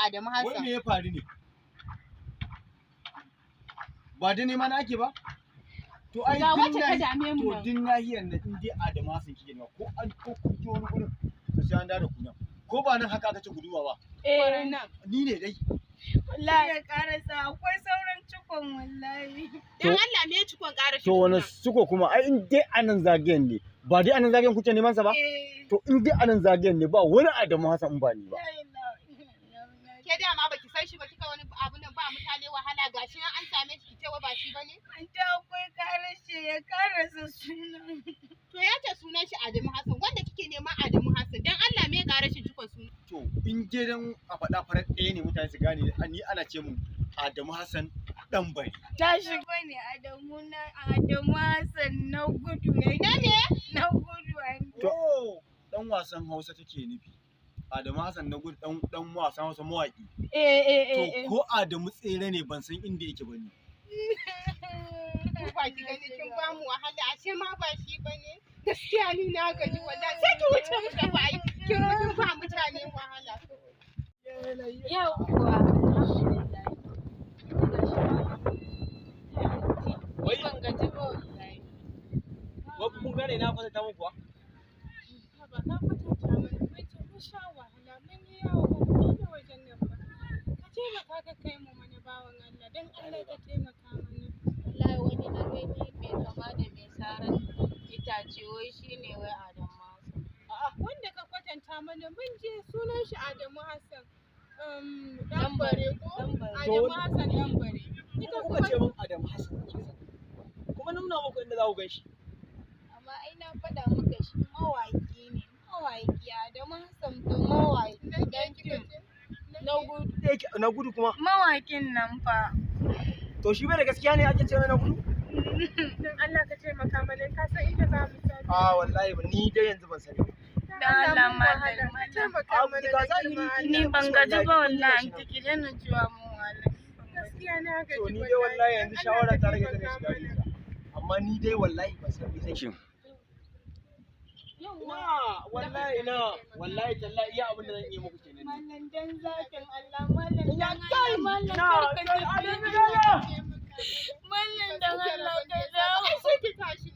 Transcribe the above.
Adamu Hassan. Wai me ya faru ne? Ba da neman ake ba? To ai Ga wacce ta dame mu. To din nahiyar nan in dai Adamu Hassan kike ne ko an ko ku je wani gurin to sai an da ku nan. Ko ba nan haka aka ce guduwa ba. Nan. Ni ne dai. Wallahi ya karasa akwai sauran cikon wallahi. Dan Allah me cikon ƙara shi. To wani suko kuma ai in dai anan zagayen ne ba dai anan zagayen kuke neman sa ba? To in dai anan zagayen ne ba wani Adamu Hassan in ba ni ba. Ke dama baki san shi ba kika wani abu nan ba mutane wahala gashi nan an same shi cewa ba shi bane? An ta akwai karashe ya karasa sunan. To ya ce sunan shi Adamu Hassan wanda kike nema Adamu Hassan dan Allah me ƙara shi cikon sunan? To in dai dan a faɗa farar ɗaya ne mutane su gane ni ana ce mun Adamu Hassan dan bari. Tashi bane Adamu Hassan na gudu yayi. Na gudu an. To dan wasan Hausa take nufi. Adamu Hassan na gudu dan wasan Hausa mawaki. To ko Adamu tsere ne ban san inda yake bane. Ko ba ki gani kin ba mu wahala ashe ma ba shi bane. Gaskiya ni na gaji wallahi sai ki wuce mu da bai. Kin ba mutane wahala. Yawwa. Wai Ban gaji ba wallahi. Wa kun gane na fasa ta muku kuwa? Ba ka kwatanta mana mun ce mun sha wahala mun yi yawo ba mu da wajen nan ba. Ka taimaka ka kai mu mana bawan Allah dan Allah ka taimaka mana. Wallahi wani na gani mai kama da mai saran itace wai shine wai Adamu Hassan. Wanda ka kwatanta mana mun je sunan shi Adamu Hassan. Dambare ko? Adamu Hassan Dambare. Ita kuka ce mun Adamu Hassan. Kuma nuna muku inda za ku gan shi. Amma ai na faɗa maka shi mawaƙi ne. Mawaƙi Adamu Hassan to mawaƙi. Na gudu kuma. Mawaƙin nan fa. To shi bai da gaskiya ne ake ce mai na gudu? Dan Allah ka taimaka mana ka san inda za mu sani. Wallahi ni dai yanzu ban sani. Da Allah malam taimaka mana da girma. Ni ban gaji ba wallahi an tiki na jiwa mu wallahi. Gaskiya na gaji. To ni dai wallahi yanzu shawara ta rage da shiga rijiya. Amma ni dai wallahi ban san me zan yi. Wallahi tallahi iya abin da zan yi muku kenan. Mallan dan zakin Allah mallan Ya dan kai mallan na mallan dan Allah ka dawo. Ai sai ki tashi